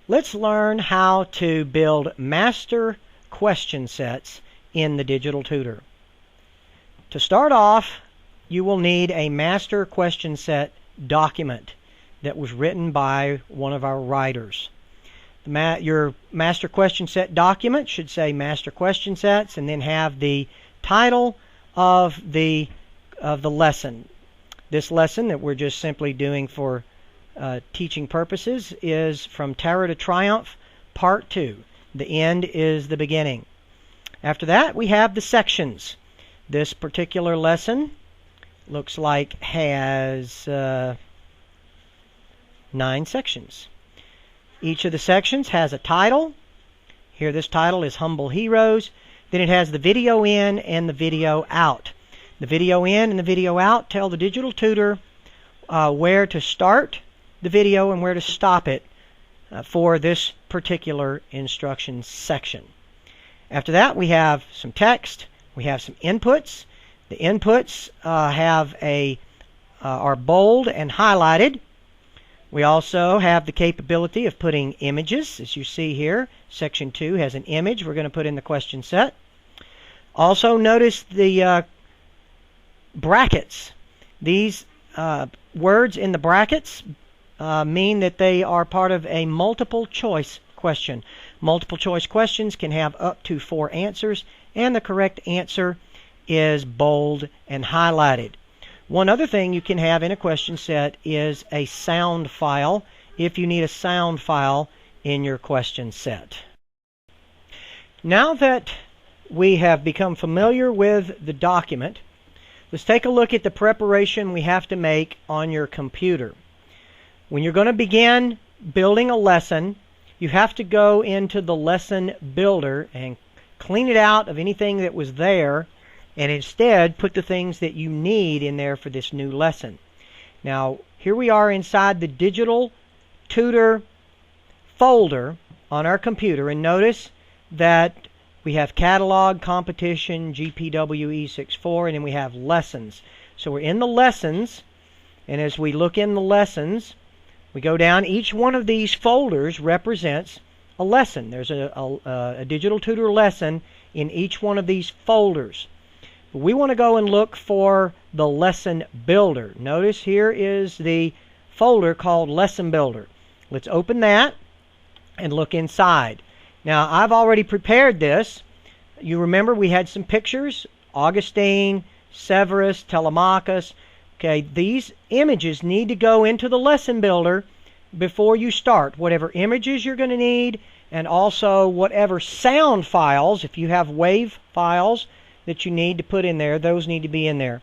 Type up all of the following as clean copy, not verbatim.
let's learn how to build master question sets in the Digital Tutor. To start off, you will need a master question set document that was written by one of our writers. Your master question set document should say master question sets and then have the title of the lesson. This lesson that we're just simply doing for teaching purposes is From Terror to Triumph, Part 2. The end is the beginning. After that, we have the sections. This particular lesson looks like has 9 sections. Each of the sections has a title. Here this title is Humble Heroes. Then it has the video in and the video out. The video in and the video out tell the Digital Tutor where to start the video and where to stop it for this particular instruction section. After that, we have some text. We have some inputs. The inputs are bold and highlighted. We also have the capability of putting images. As you see here, Section 2 has an image we're going to put in the question set. Also, notice the brackets. These words in the brackets mean that they are part of a multiple choice question. Multiple choice questions can have up to 4 answers, and the correct answer is bold and highlighted. One other thing you can have in a question set is a sound file if you need a sound file in your question set. Now that we have become familiar with the document, let's take a look at the preparation we have to make on your computer. When you're going to begin building a lesson, you have to go into the lesson builder and clean it out of anything that was there, and instead put the things that you need in there for this new lesson. Now, here we are inside the Digital Tutor folder on our computer, and notice that we have Catalog, Competition, GPWE64, and then we have Lessons. So we're in the Lessons, and as we look in the Lessons, we go down. Each one of these folders represents a lesson. There's a Digital Tutor lesson in each one of these folders. We want to go and look for the Lesson Builder. Notice here is the folder called Lesson Builder. Let's open that and look inside. Now, I've already prepared this. You remember we had some pictures. Augustine, Severus, Telemachus. Okay, these images need to go into the Lesson Builder before you start. Whatever images you're going to need, and also whatever sound files, if you have wave files that you need to put in there, those need to be in there.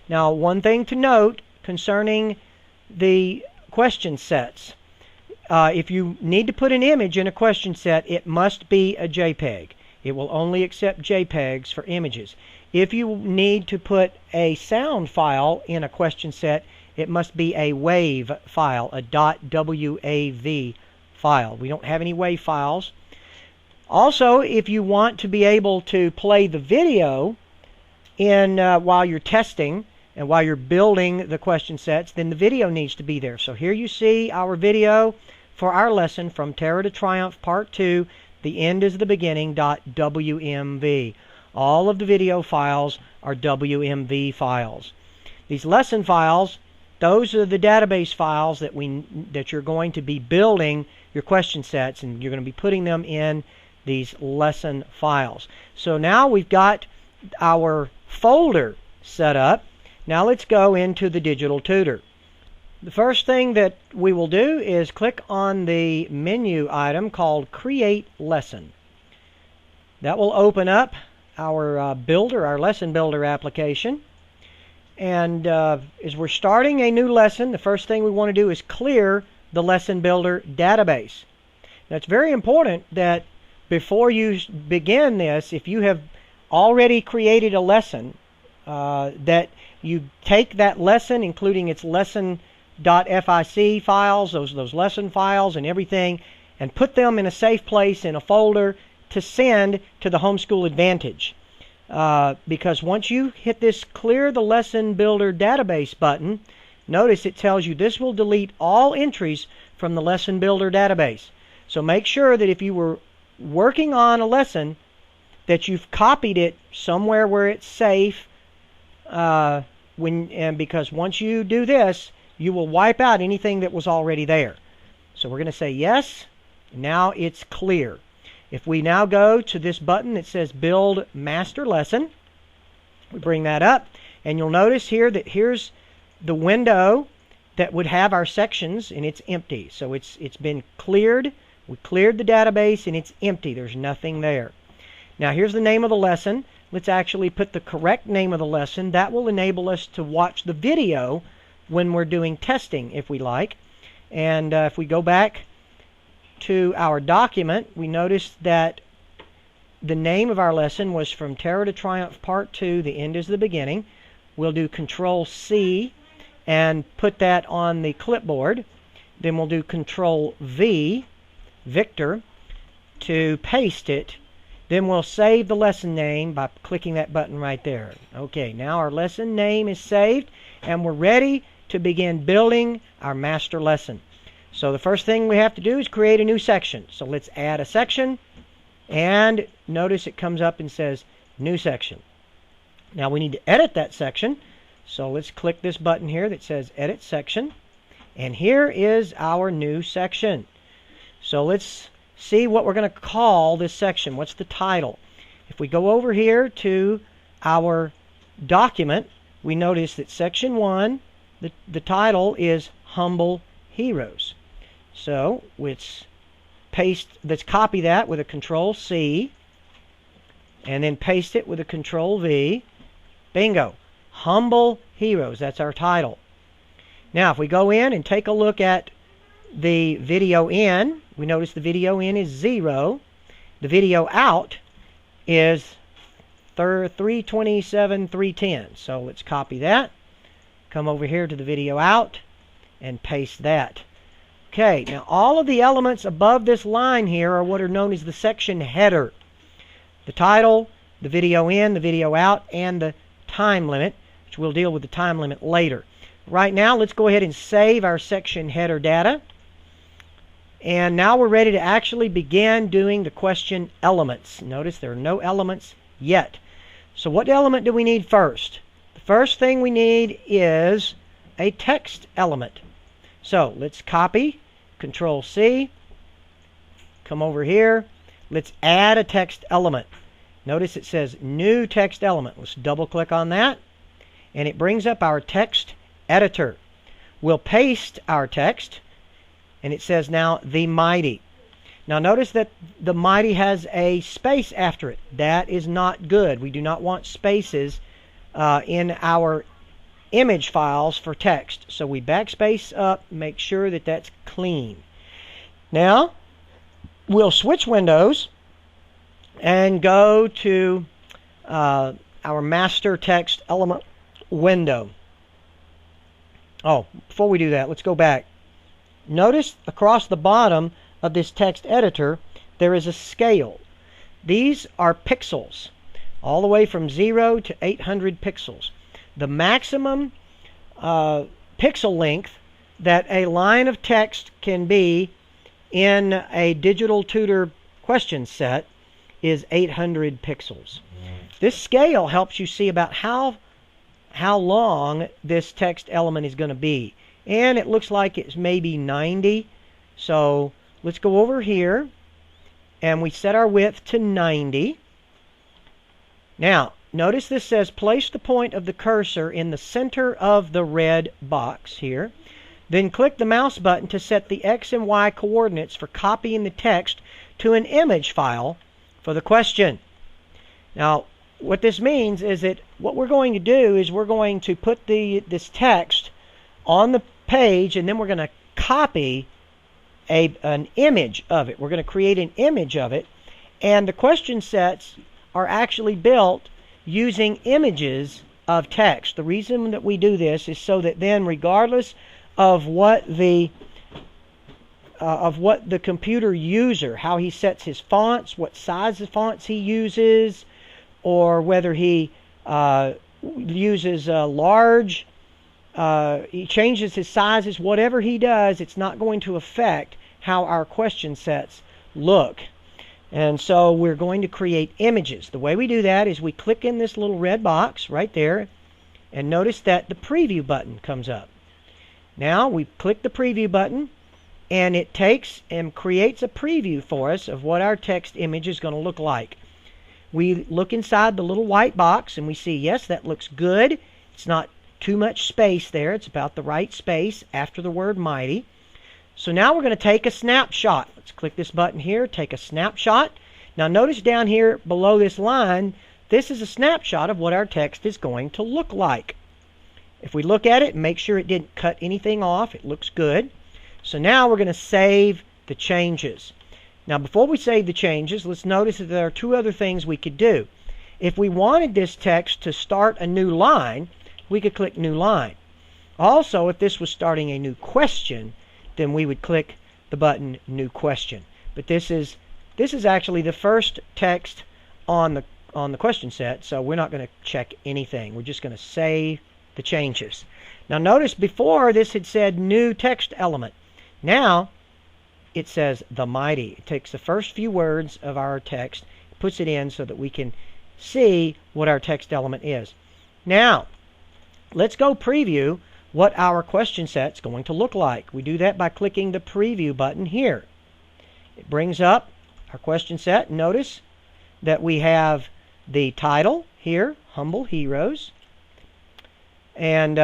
Now, one thing to note concerning the question sets. If you need to put an image in a question set, it must be a JPEG. It will only accept JPEGs for images. If you need to put a sound file in a question set, it must be a WAV file, a .wav file. We don't have any WAV files. Also, if you want to be able to play the video while you're testing and while you're building the question sets, then the video needs to be there. So here you see our video for our lesson From Terror to Triumph, Part 2, The End is the Beginning, .wmv. All of the video files are WMV files. These lesson files, those are the database files that you're going to be building your question sets, and you're going to be putting them in these lesson files. So now we've got our folder set up. Now let's go into the Digital Tutor. The first thing that we will do is click on the menu item called Create Lesson. That will open up our builder, our Lesson Builder application. And as we're starting a new lesson, the first thing we want to do is clear the Lesson Builder database. Now, it's very important that before you begin this, if you have already created a lesson, that you take that lesson, including its lesson.fic files, those lesson files and everything, and put them in a safe place in a folder to send to the Homeschool Advantage. Because once you hit this Clear the Lesson Builder Database button, notice it tells you this will delete all entries from the Lesson Builder database. So make sure that if you were working on a lesson, that you've copied it somewhere where it's safe, because once you do this, you will wipe out anything that was already there. So we're going to say yes. Now it's clear. If we now go to this button that says Build Master Lesson, we bring that up, and you'll notice here that here's the window that would have our sections, and it's empty. So it's been cleared. We cleared the database, and it's empty. There's nothing there. Now here's the name of the lesson. Let's actually put the correct name of the lesson. That will enable us to watch the video when we're doing testing, if we like. And if we go back to our document, we notice that the name of our lesson was From Terror to Triumph Part 2, The End is the Beginning. We'll do Control-C and put that on the clipboard. Then we'll do Control-V, Victor, to paste it. Then we'll save the lesson name by clicking that button right there. Okay, now our lesson name is saved, and we're ready to begin building our master lesson. So the first thing we have to do is create a new section. So let's add a section, and notice it comes up and says New Section. Now we need to edit that section, so let's click this button here that says Edit Section, and here is our new section. So let's see what we're going to call this section. What's the title? If we go over here to our document, we notice that Section 1, the title is Humble Heroes. So let's copy that with a Control-C, and then paste it with a Control-V. Bingo. Humble Heroes. That's our title. Now, if we go in and take a look at the video in, we notice the video in is 0. The video out is 327, 310. So let's copy that. Come over here to the video out and paste that. Okay, now all of the elements above this line here are what are known as the section header. The title, the video in, the video out, and the time limit, which we'll deal with the time limit later. Right now, let's go ahead and save our section header data. And now we're ready to actually begin doing the question elements. Notice there are no elements yet. So what element do we need first? The first thing we need is a text element. So let's copy, Control-C, come over here. Let's add a text element. Notice it says New Text Element. Let's double-click on that, and it brings up our text editor. We'll paste our text, and it says now The Mighty. Now notice that The Mighty has a space after it. That is not good. We do not want spaces in our image files for text. So we backspace up, make sure that that's clean. Now we'll switch windows and go to our master text element window. Oh, before we do that, let's go back. Notice across the bottom of this text editor, there is a scale. These are pixels, all the way from 0 to 800 pixels. The maximum pixel length that a line of text can be in a digital tutor question set is 800 pixels. This scale helps you see about how long this text element is going to be. And it looks like it's maybe 90. So let's go over here and we set our width to 90. Now, notice this says place the point of the cursor in the center of the red box here. Then click the mouse button to set the X and Y coordinates for copying the text to an image file for the question. Now, what this means is that what we're going to do is we're going to put this text on the page, and then we're going to copy an image of it. We're going to create an image of it, and the question sets are actually built using images of text. The reason that we do this is so that then, regardless of what the computer user, how he sets his fonts, what size of fonts he uses, or whether he uses large, he changes his sizes, whatever he does, it's not going to affect how our question sets look. And so we're going to create images. The way we do that is we click in this little red box right there, and notice that the preview button comes up. Now we click the preview button, and it takes and creates a preview for us of what our text image is going to look like. We look inside the little white box and we see, yes, that looks good. It's not too much space there. It's about the right space after the word mighty. So now we're going to take a snapshot. Let's click this button here, take a snapshot. Now notice down here below this line, this is a snapshot of what our text is going to look like. If we look at it and make sure it didn't cut anything off, it looks good. So now we're going to save the changes. Now before we save the changes, let's notice that there are two other things we could do. If we wanted this text to start a new line, we could click New Line. Also, if this was starting a new question, then we would click the button New Question. But this is actually the first text on the question set, so we're not going to check anything. We're just going to save the changes. Now notice before this had said New Text Element. Now it says the mighty. It takes the first few words of our text, puts it in so that we can see what our text element is. Now, let's go preview what our question set's going to look like. We do that by clicking the preview button here. It brings up our question set. Notice that we have the title here, Humble Heroes. And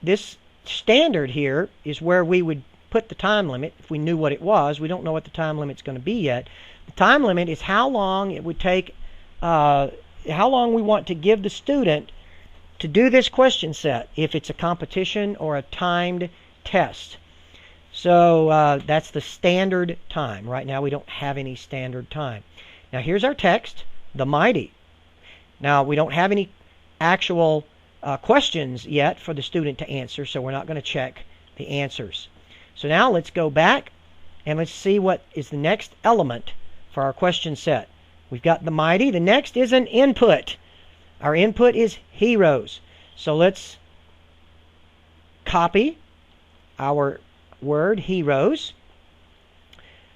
this standard here is where we would put the time limit if we knew what it was. We don't know what the time limit's going to be yet. The time limit is how long it would take, how long we want to give the student to do this question set, if it's a competition or a timed test. So that's the standard time. Right now we don't have any standard time. Now here's our text, the mighty. Now we don't have any actual questions yet for the student to answer, so we're not going to check the answers. So now let's go back and let's see what is the next element for our question set. We've got the mighty. The next is an input. Our input is heroes. So let's copy our word heroes.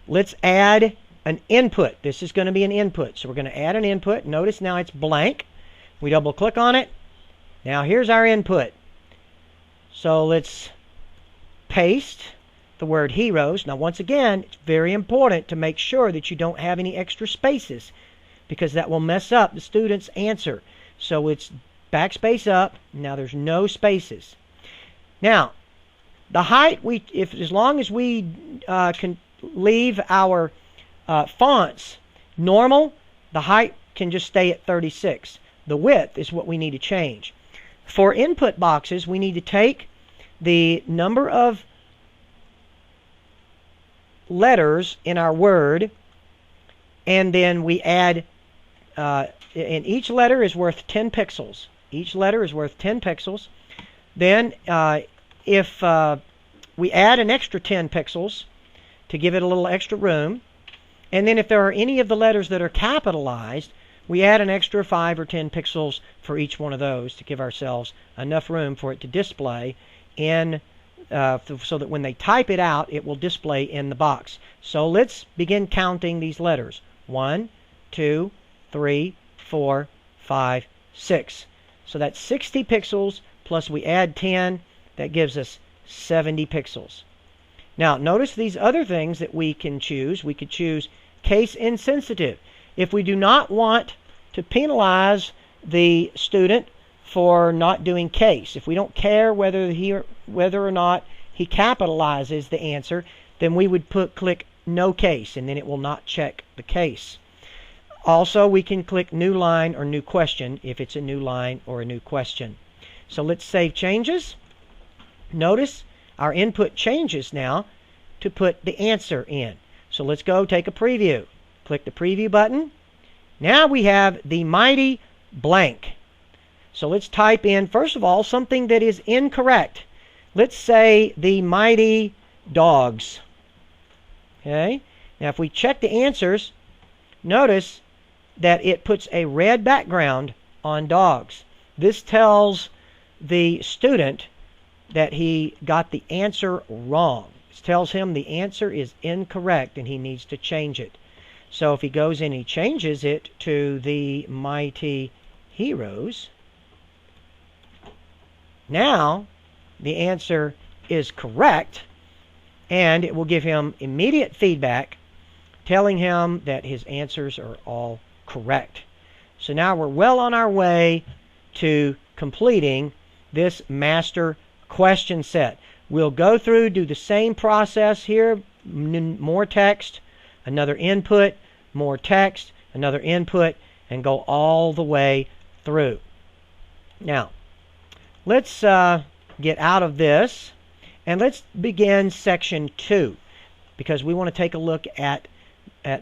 Let's add an input. This is going to be an input. So we're going to add an input. Notice now it's blank. We double click on it. Now here's our input. So let's paste the word heroes. Now once again, it's very important to make sure that you don't have any extra spaces, because that will mess up the student's answer. So it's backspace up. Now there's no spaces. Now the height, as long as we can leave our fonts normal, the height can just stay at 36. The width is what we need to change. For input boxes, we need to take the number of letters in our word, and then we add, and each letter is worth 10 pixels. Each letter is worth 10 pixels. Then if we add an extra 10 pixels to give it a little extra room, and then if there are any of the letters that are capitalized, we add an extra 5 or 10 pixels for each one of those to give ourselves enough room for it to display in so that when they type it out, it will display in the box. So let's begin counting these letters. 1, 2, 3, 4, 5, 6. So that's 60 pixels, plus we add 10. That gives us 70 pixels. Now, notice these other things that we can choose. We could choose case insensitive. If we do not want to penalize the student for not doing case, if we don't care whether or not he capitalizes the answer, then we would click no case, and then it will not check the case. Also, we can click new line or new question if it's a new line or a new question. So let's save changes. Notice our input changes now to put the answer in. So let's go take a preview. Click the preview button. Now we have the mighty blank. So let's type in, first of all, something that is incorrect. Let's say the mighty dogs. Okay? Now if we check the answers, notice that it puts a red background on dogs. This tells the student that he got the answer wrong. tells him the answer is incorrect and he needs to change it. So if he goes in and he changes it to the mighty heroes, now the answer is correct, and it will give him immediate feedback telling him that his answers are all correct. So now we're well on our way to completing this master question set. We'll go through, do the same process here, more text, another input, more text, another input, and go all the way through. Now, let's get out of this, and let's begin section 2, because we want to take a look at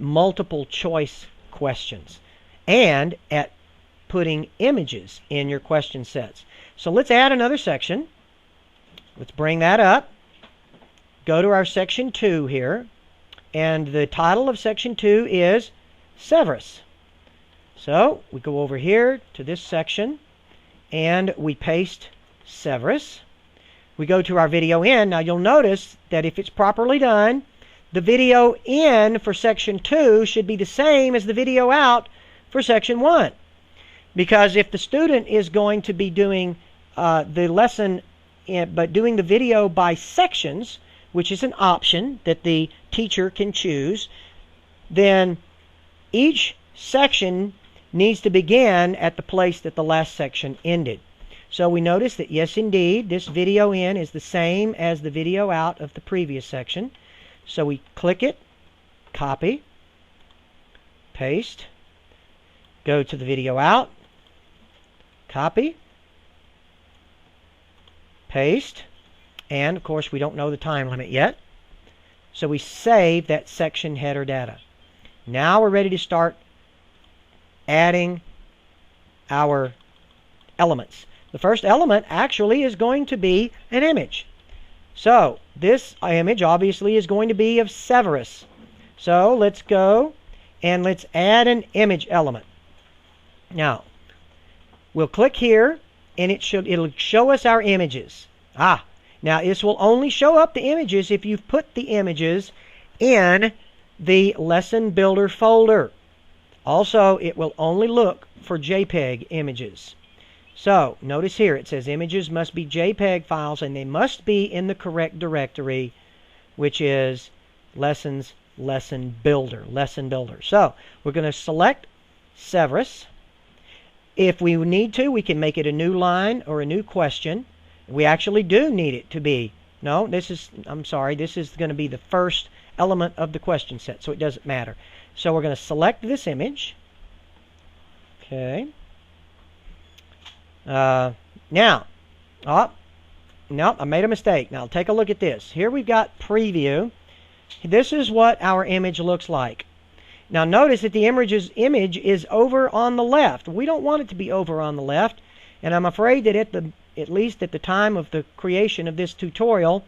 multiple choice questions and at putting images in your question sets. So let's add another section. Let's bring that up. Go to our section 2 here, and the title of section 2 is Severus. So we go over here to this section and we paste Severus. We go to our video in. Now you'll notice that if it's properly done, the video in for section 2 should be the same as the video out for section 1. Because if the student is going to be doing the lesson but doing the video by sections, which is an option that the teacher can choose, then each section needs to begin at the place that the last section ended. So we notice that, yes, indeed, this video in is the same as the video out of the previous section. So we click it, copy, paste, go to the video out, copy, paste, and of course we don't know the time limit yet. So we save that section header data. Now we're ready to start adding our elements. The first element actually is going to be an image. So this image obviously is going to be of Severus. So let's go and let's add an image element. Now we'll click here and it'll show us our images. Now this will only show up the images if you've put the images in the Lesson Builder folder. Also, it will only look for JPEG images. So notice here it says images must be JPEG files and they must be in the correct directory, which is Lessons Lesson Builder. So we're going to select Severus. If we need to, we can make it a new line or a new question. We actually do need it to be. No, this is going to be the first element of the question set, so it doesn't matter. So we're going to select this image. Okay. Now, no, I made a mistake. Now take a look at this. Here we've got preview. This is what our image looks like. Now notice that the image is over on the left. We don't want it to be over on the left, and I'm afraid that at least at the time of the creation of this tutorial,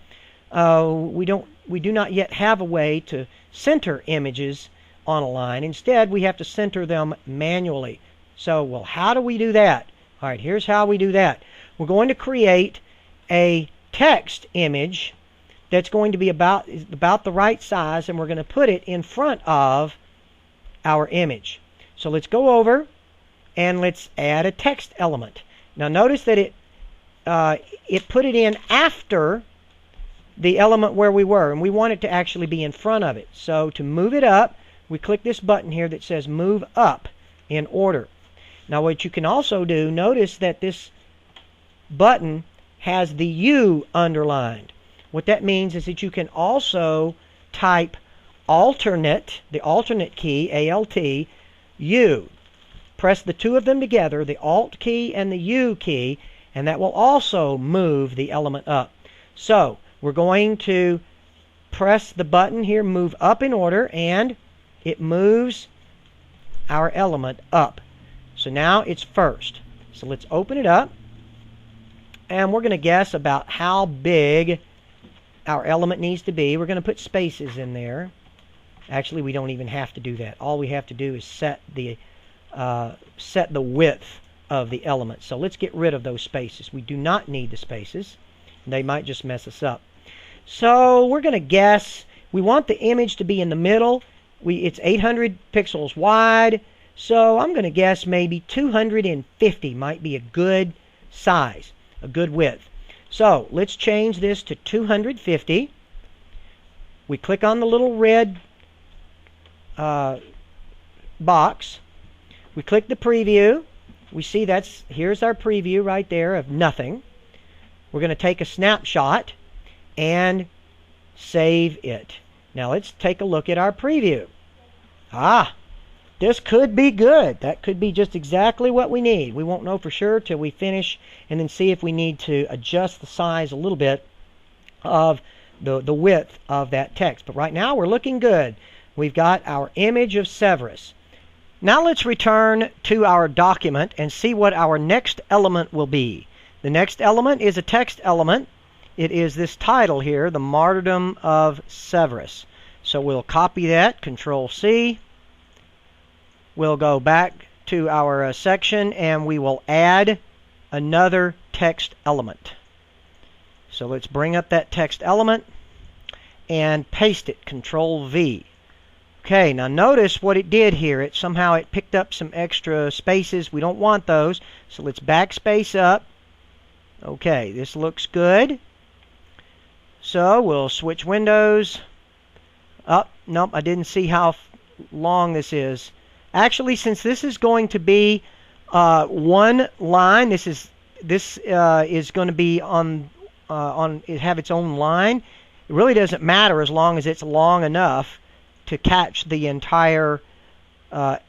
we do not yet have a way to center images on a line. Instead, we have to center them manually. So, well, how do we do that? All right, here's how we do that. We're going to create a text image that's going to be about the right size, and we're going to put it in front of our image. So let's go over and let's add a text element. Now notice that it put it in after the element where we were, and we want it to actually be in front of it. So to move it up, we click this button here that says move up in order. Now what you can also do, notice that this button has the U underlined. What that means is that you can also type alternate, the alternate key, ALT, U. Press the two of them together, the Alt key and the U key, and that will also move the element up. So we're going to press the button here, move up in order, and it moves our element up. So now it's first. So let's open it up, and we're going to guess about how big our element needs to be. We're going to put spaces in there. Actually, we don't even have to do that. All we have to do is set the width of the element. So let's get rid of those spaces. We do not need the spaces. They might just mess us up. So we're going to guess. We want the image to be in the middle. It's 800 pixels wide. So I'm going to guess maybe 250 might be a good size, a good width. So let's change this to 250. We click on the little red box. We click the preview. We see here's our preview right there of nothing. We're going to take a snapshot and save it. Now let's take a look at our preview. This could be good. That could be just exactly what we need. We won't know for sure till we finish and then see if we need to adjust the size a little bit of the width of that text. But right now we're looking good. We've got our image of Severus. Now let's return to our document and see what our next element will be. The next element is a text element. It is this title here, The Martyrdom of Severus. So we'll copy that, Control C. We'll go back to our section and we will add another text element. So let's bring up that text element and paste it, Control V. Okay, now notice what it did here. Somehow it picked up some extra spaces. We don't want those. So let's backspace up. Okay, this looks good. So we'll switch windows. Nope, I didn't see how long this is. Actually, since this is going to be one line, this is going to be have its own line. It really doesn't matter as long as it's long enough to catch the entire the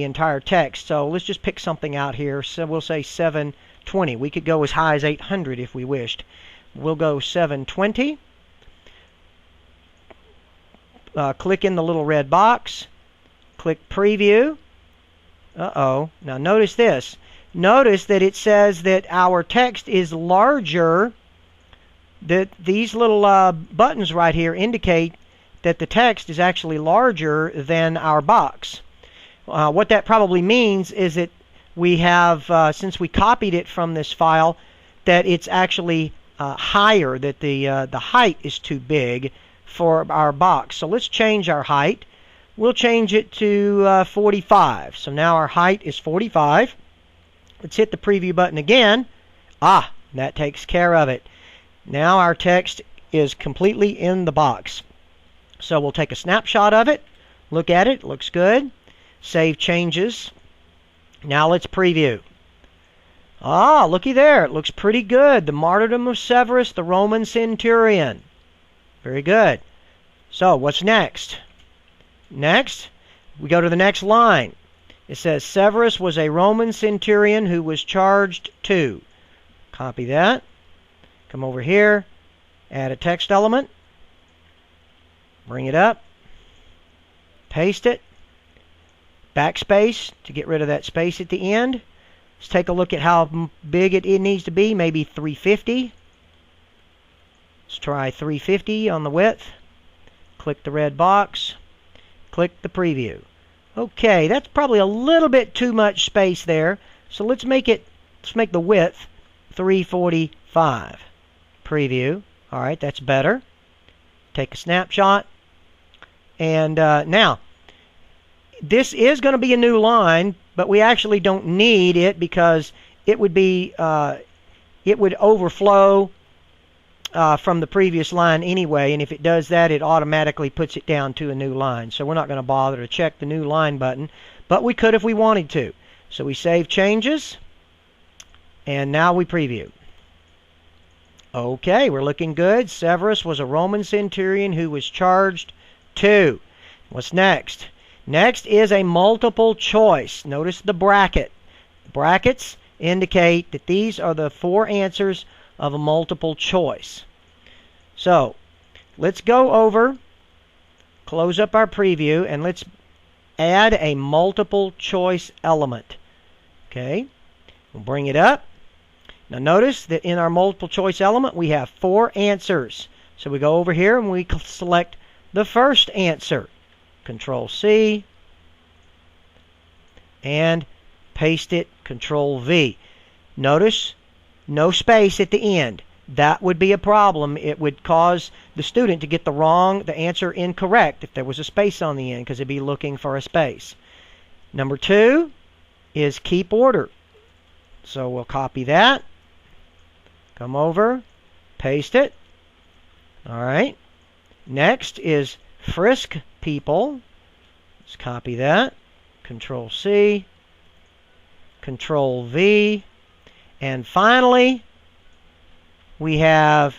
entire text. So let's just pick something out here. So we'll say 720. We could go as high as 800 if we wished. We'll go 720. Click in the little red box. Click Preview. Now notice this. Notice that it says that our text is larger. That these little buttons right here indicate that the text is actually larger than our box. What that probably means is that we have, since we copied it from this file, that it's actually higher, that the height is too big for our box. So let's change our height. We'll change it to 45. So now our height is 45. Let's hit the preview button again. That takes care of it. Now our text is completely in the box. So we'll take a snapshot of it. Look at it. Looks good. Save changes. Now let's preview. Looky there. It looks pretty good. The Martyrdom of Severus, the Roman centurion. Very good. So what's next? Next, we go to the next line. It says Severus was a Roman centurion who was charged to. Copy that. Come over here. Add a text element. Bring it up. Paste it. Backspace to get rid of that space at the end. Let's take a look at how big it needs to be. Maybe 350. Let's try 350 on the width. Click the red box. Click the preview. Okay, that's probably a little bit too much space there. So let's make the width 345. Preview. All right, that's better. Take a snapshot. And now, this is going to be a new line, but we actually don't need it because it would be it would overflow from the previous line anyway, and if it does that, it automatically puts it down to a new line. So we're not going to bother to check the new line button, but we could if we wanted to. So we save changes, and now we preview. Okay, we're looking good. Severus was a Roman centurion who was charged to. What's next? Next is a multiple choice. Notice the bracket. Brackets indicate that these are the 4 answers of a multiple choice. So let's go over, close up our preview, and let's add a multiple choice element. Okay, we'll bring it up. Now notice that in our multiple choice element we have 4 answers. So we go over here and we select the first answer. Control C and paste it, Control V. Notice no space at the end. that would be a problem. It would cause the student to get the answer incorrect if there was a space on the end, because it'd be looking for a space. Number 2 is keep order. So we'll copy that, come over, paste it. All right. Next is frisk people. Let's copy that. Control C, Control V, and finally we have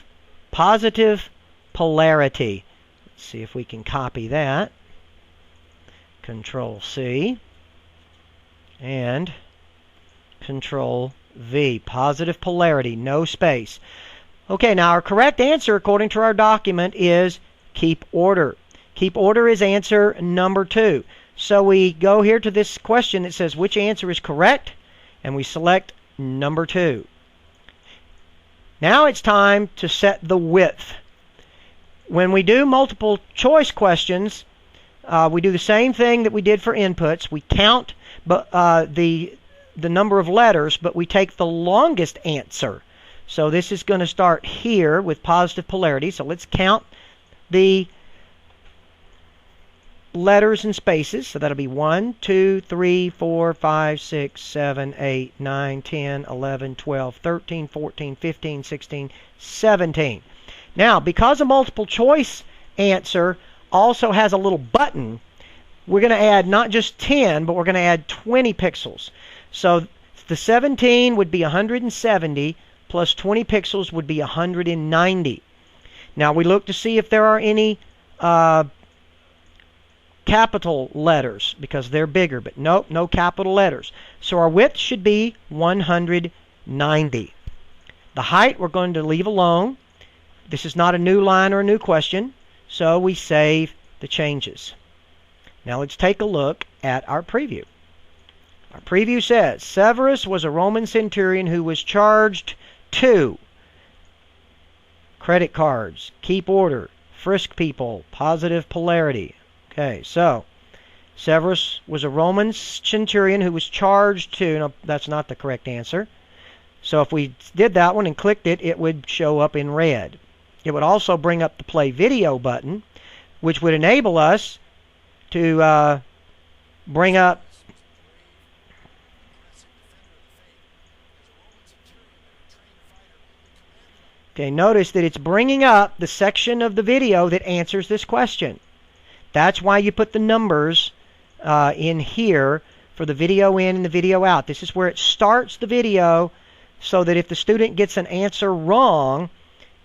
positive polarity. Let's see if we can copy that. Control C and Control V. Positive polarity, no space. Okay, now our correct answer according to our document is keep order. Keep order is answer number 2. So we go here to this question that says which answer is correct, and we select number 2. Now it's time to set the width. When we do multiple choice questions, we do the same thing that we did for inputs. We count the number of letters, but we take the longest answer. So this is going to start here with positive polarity. So let's count the letters and spaces. So that'll be 1, 2, 3, 4, 5, 6, 7, 8, 9, 10, 11, 12, 13, 14, 15, 16, 17. Now, because a multiple choice answer also has a little button, we're going to add not just 10, but we're going to add 20 pixels. So the 17 would be 170, plus 20 pixels would be 190. Now we look to see if there are any capital letters, because they're bigger, but nope, no capital letters. So our width should be 190. The height we're going to leave alone. This is not a new line or a new question, so we save the changes. Now let's take a look at our preview. Our preview says, Severus was a Roman centurion who was charged 2 credit cards, keep order, frisk people, positive polarity. Okay, so Severus was a Roman centurion who was charged 2. No, that's not the correct answer. So if we did that one and clicked it, it would show up in red. It would also bring up the play video button, which would enable us to bring up Okay, notice that it's bringing up the section of the video that answers this question. That's why you put the numbers in here for the video in and the video out. This is where it starts the video, so that if the student gets an answer wrong,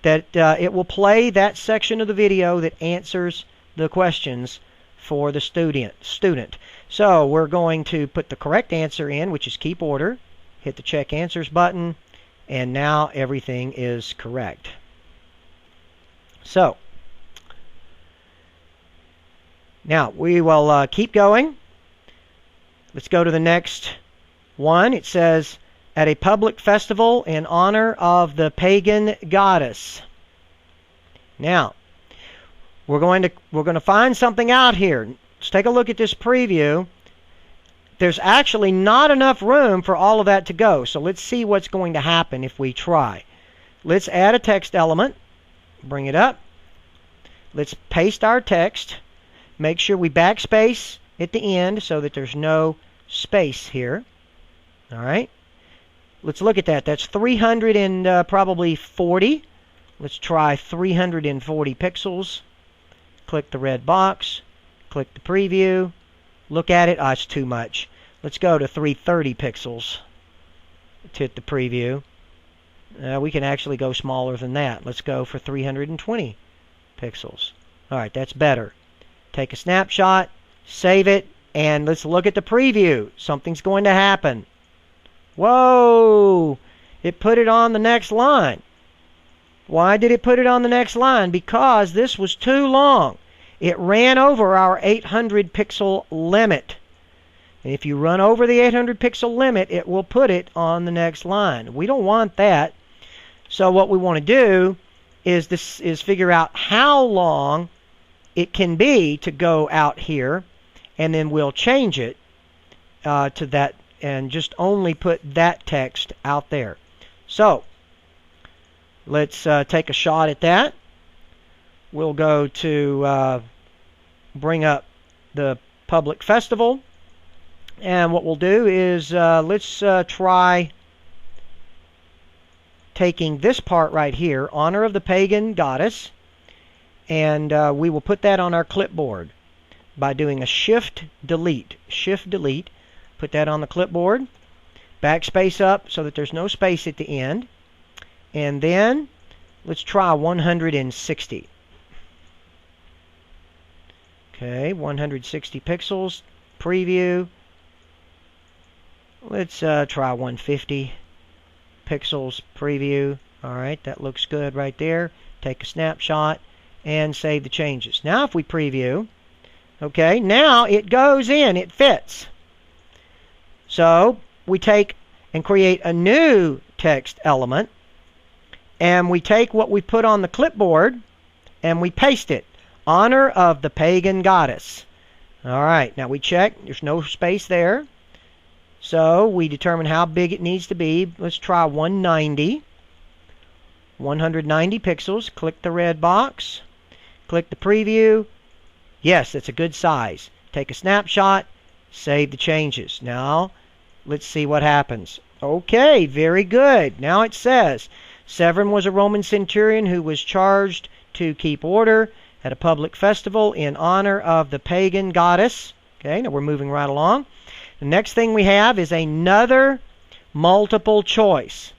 that it will play that section of the video that answers the questions for the student. So we're going to put the correct answer in, which is keep order, hit the check answers button, and now everything is correct. So now we will keep going. Let's go to the next one. It says, at a public festival in honor of the pagan goddess. Now, we're going to find something out here. Let's take a look at this preview. There's actually not enough room for all of that to go. So let's see what's going to happen if we try. Let's add a text element. Bring it up. Let's paste our text. Make sure we backspace at the end so that there's no space here. All right. Let's look at that. That's 300 and probably 40. Let's try 340 pixels. Click the red box. Click the preview. Look at it. It's too much. Let's go to 330 pixels. Let's hit the preview. We can actually go smaller than that. Let's go for 320 pixels. All right, that's better. Take a snapshot, save it, and let's look at the preview. Something's going to happen. Whoa! It put it on the next line. Why did it put it on the next line? Because this was too long. It ran over our 800 pixel limit. And if you run over the 800 pixel limit, it will put it on the next line. We don't want that. So what we want to do is figure out how long it can be to go out here, and then we'll change it to that and just only put that text out there. So Let's take a shot at that. We'll go to bring up the public festival. And what we'll do is let's try taking this part right here, honor of the pagan goddess, and we will put that on our clipboard by doing a shift delete. Shift delete. Put that on the clipboard. Backspace up so that there's no space at the end. And then let's try 160. Okay, 160 pixels. Preview. Let's try 150 pixels. Preview. Alright, that looks good right there. Take a snapshot and save the changes. Now if we preview, okay, now it goes in. It fits. So we take and create a new text element, and we take what we put on the clipboard and we paste it. Honor of the pagan goddess. Alright, now we check. There's no space there. So we determine how big it needs to be. Let's try 190. 190 pixels. Click the red box. Click the preview. Yes, that's a good size. Take a snapshot. Save the changes. Now, let's see what happens. Okay, very good. Now it says, Severin was a Roman centurion who was charged to keep order at a public festival in honor of the pagan goddess. Okay, now we're moving right along. The next thing we have is another multiple choice.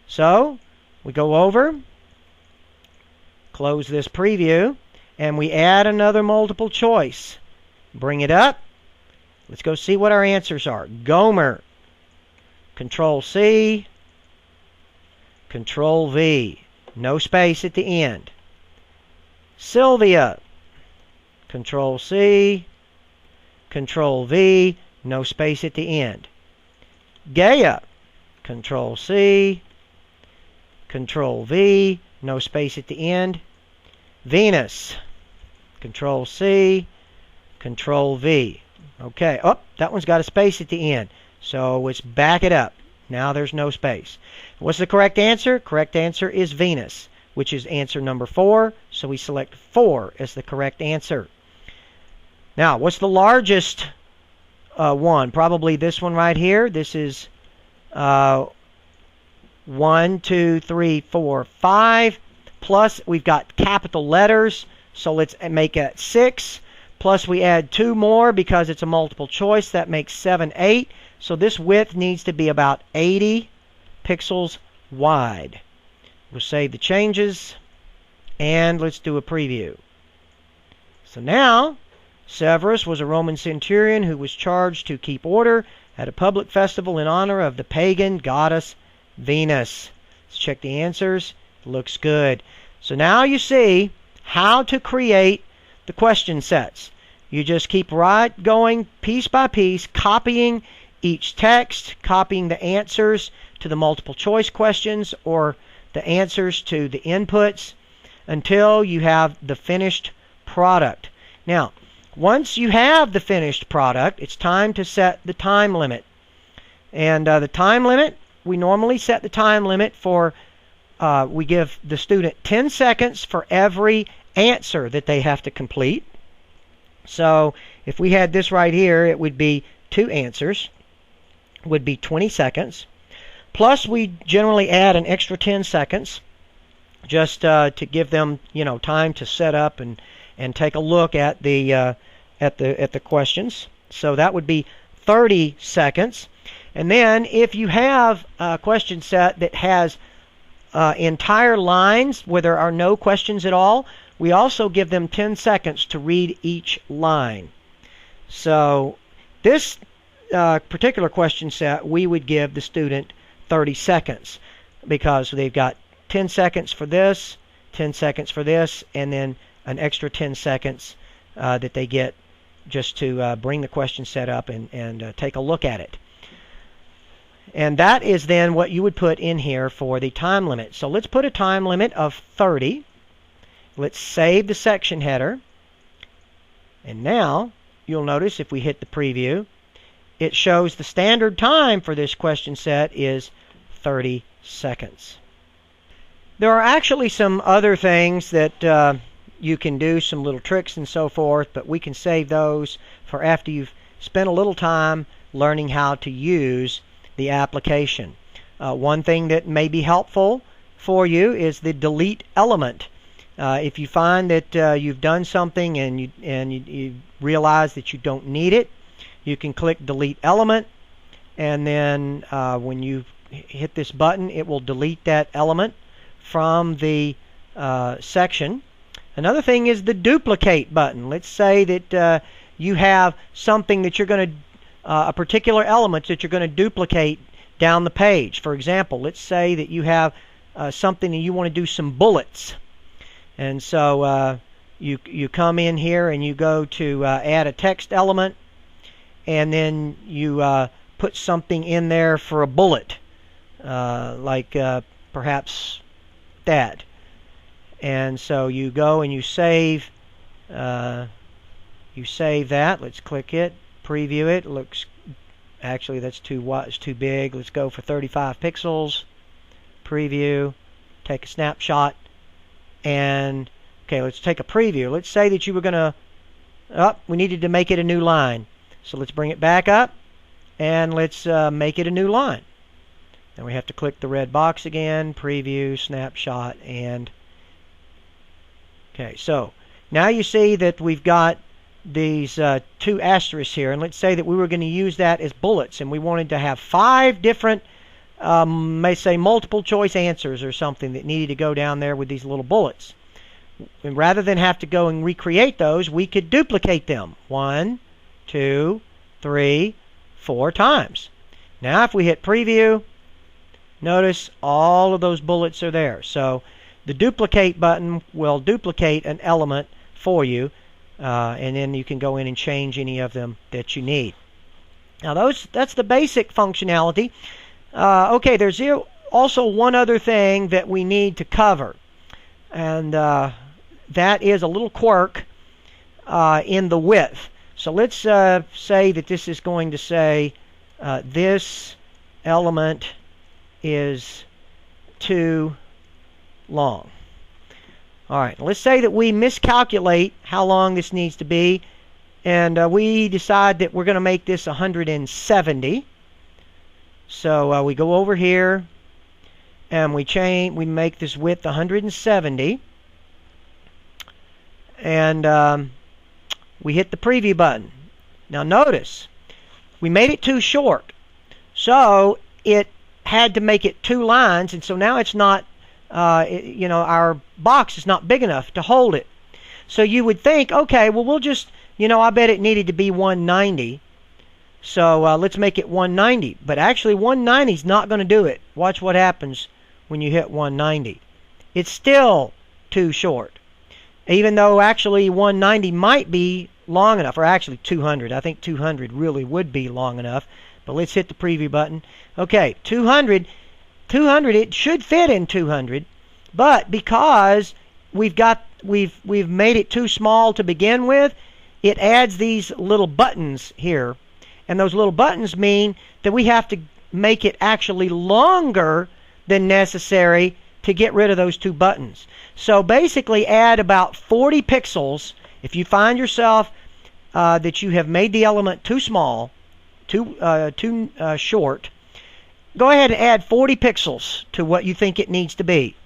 So, we go over, close this preview, and we add another multiple choice. Bring it up. Let's go see what our answers are. Gomer. Control C. Control V. No space at the end. Sylvia. Control C. Control V. No space at the end. Gaia. Control C. Control V. No space at the end. Venus. Control C. Control V. Okay. Oh, that one's got a space at the end. So let's back it up. Now there's no space. What's the correct answer? Correct answer is Venus, which is answer number 4. So we select 4 as the correct answer. Now, what's the largest one? Probably this one right here. This is 1, 2, 3, 4, 5. Plus, we've got capital letters. So let's make it 6. Plus, we add 2 more because it's a multiple choice. That makes 7, 8. So this width needs to be about 80 pixels wide. We'll save the changes. And let's do a preview. So now, Severus was a Roman centurion who was charged to keep order at a public festival in honor of the pagan goddess Venus. Let's check the answers. Looks good. So now you see how to create the question sets. You just keep right going piece by piece, copying each text, copying the answers to the multiple choice questions or the answers to the inputs until you have the finished product. Now, once you have the finished product, it's time to set the time limit. And the time limit, we normally set the time limit for, we give the student 10 seconds for every answer that they have to complete. So if we had this right here, it would be 2 answers, would be 20 seconds. Plus, we generally add an extra 10 seconds just to give them, time to set up and take a look at the questions. So that would be 30 seconds. And then if you have a question set that has entire lines where there are no questions at all, we also give them 10 seconds to read each line. So this particular question set, we would give the student 30 seconds because they've got 10 seconds for this, 10 seconds for this, and then an extra 10 seconds that they get just to bring the question set up and take a look at it. And that is then what you would put in here for the time limit. So let's put a time limit of 30. Let's save the section header. And now, you'll notice if we hit the preview, it shows the standard time for this question set is 30 seconds. There are actually some other things that you can do, some little tricks and so forth, but we can save those for after you've spent a little time learning how to use the application. One thing that may be helpful for you is the delete element. If you find that you've done something and you realize that you don't need it, you can click delete element, and then when you hit this button, it will delete that element from the section. Another thing is the duplicate button. Let's say that you have something that you're going to, a particular element that you're going to duplicate down the page. For example, let's say that you have something and you want to do some bullets. And so you come in here and you go to add a text element, and then you put something in there for a bullet, like perhaps that. And so you go and you save that. Let's click it, preview it. Looks, actually that's too big. Let's go for 35 pixels. Preview, take a snapshot, and okay, let's take a preview. Let's say that you were going to, we needed to make it a new line. So let's bring it back up, and let's make it a new line. Then we have to click the red box again, preview, snapshot, and okay, so now you see that we've got these two asterisks here, and let's say that we were going to use that as bullets, and we wanted to have 5 different, may say multiple choice answers or something that needed to go down there with these little bullets. And rather than have to go and recreate those, we could duplicate them 1, 2, 3, 4 times. Now if we hit preview, notice all of those bullets are there. So the duplicate button will duplicate an element for you, and then you can go in and change any of them that you need. Now that's the basic functionality. Okay, there's also one other thing that we need to cover, and that is a little quirk in the width. So let's say that this is going to say this element is too long. All right, let's say that we miscalculate how long this needs to be, and we decide that we're going to make this 170. So we go over here and we make this width 170, and we hit the preview button. Now notice we made it too short, so it had to make it 2 lines, and so now it's not, our box is not big enough to hold it. So you would think, okay, well we'll just, I bet it needed to be 190. So let's make it 190. But actually 190 is not going to do it. Watch what happens when you hit 190. It's still too short. Even though actually 190 might be long enough, or actually 200. I think 200 really would be long enough. But let's hit the preview button. Okay, 200, it should fit in 200, but because we've made it too small to begin with, it adds these little buttons here. And those little buttons mean that we have to make it actually longer than necessary to get rid of those 2 buttons. So basically add about 40 pixels. If you find yourself that you have made the element too small, too short, go ahead and add 40 pixels to what you think it needs to be.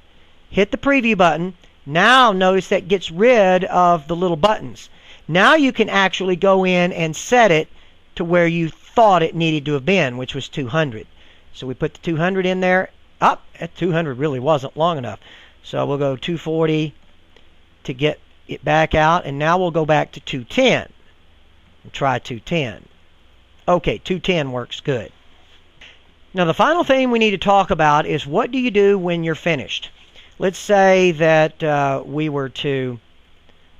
Hit the preview button. Now notice that gets rid of the little buttons. Now you can actually go in and set it to where you thought it needed to have been, which was 200. So we put the 200 in there. At 200 really wasn't long enough. So we'll go 240 to get it back out, and now we'll go back to 210 and try 210. Okay, 210 works good. Now the final thing we need to talk about is what do you do when you're finished? Let's say that we were to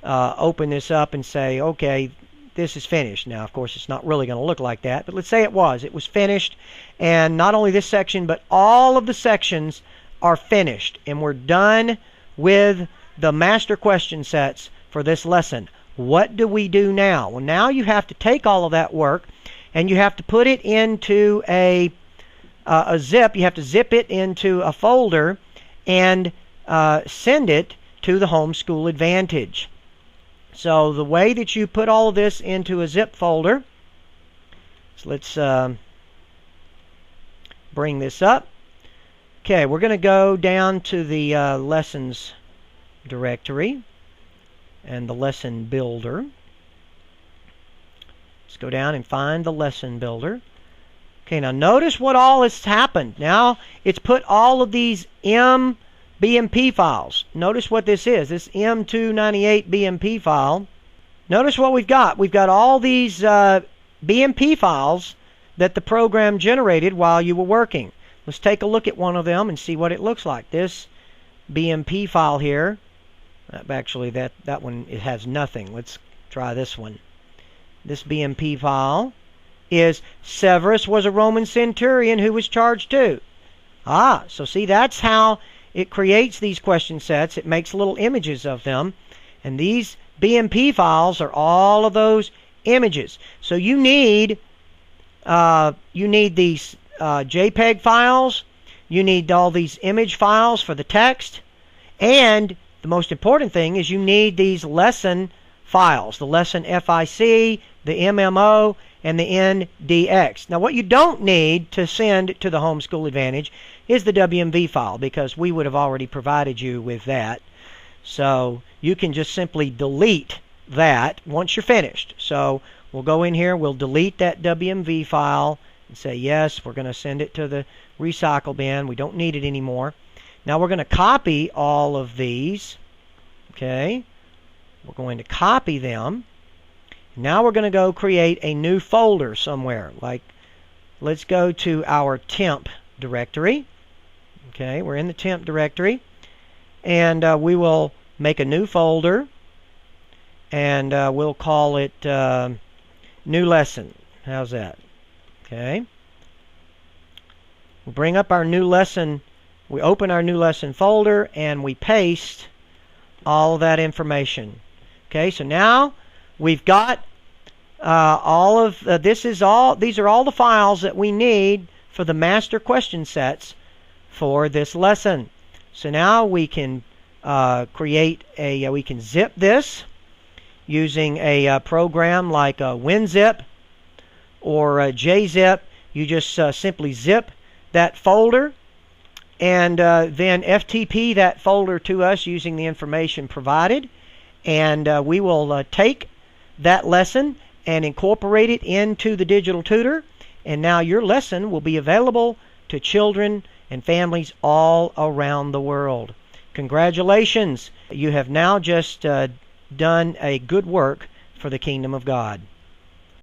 open this up and say, okay, this is finished. Now, of course, it's not really going to look like that, but let's say it was. It was finished, and not only this section, but all of the sections are finished, and we're done with the master question sets for this lesson. What do we do now? Well, now you have to take all of that work, and you have to put it into a zip. You have to zip it into a folder, and send it to the Homeschool Advantage. So the way that you put all of this into a zip folder, so let's bring this up. Okay, we're going to go down to the lessons directory and the lesson builder. Let's go down and find the lesson builder. Okay, now notice what all has happened. Now it's put all of these BMP files. Notice what this is. This M298 BMP file. Notice what we've got. We've got all these BMP files that the program generated while you were working. Let's take a look at one of them and see what it looks like. This BMP file here, actually that one, it has nothing. Let's try this one. This BMP file is Severus was a Roman centurion who was charged too. So see, that's how it creates these question sets. It makes little images of them. And these BMP files are all of those images. So you need these JPEG files. You need all these image files for the text. And the most important thing is you need these lesson files, the lesson FIC, the MMO, and the NDX. Now what you don't need to send to the Homeschool Advantage is the WMV file, because we would have already provided you with that. So you can just simply delete that once you're finished. So we'll go in here, we'll delete that WMV file and say yes, we're going to send it to the recycle bin. We don't need it anymore. Now we're going to copy all of these. Okay, we're going to copy them. Now we're going to go create a new folder somewhere. Like, let's go to our temp directory. Okay, we're in the temp directory. And we will make a new folder. And we'll call it new lesson. How's that? Okay. We bring up our new lesson. We open our new lesson folder and we paste all of that information. Okay, so now we've got all of these are all the files that we need for the master question sets for this lesson. So now we can we can zip this using a program like WinZip or JZip. You just simply zip that folder and then FTP that folder to us using the information provided, and we will take that lesson and incorporate it into the digital tutor, and now your lesson will be available to children and families all around the world. Congratulations! You have now just done a good work for the kingdom of God.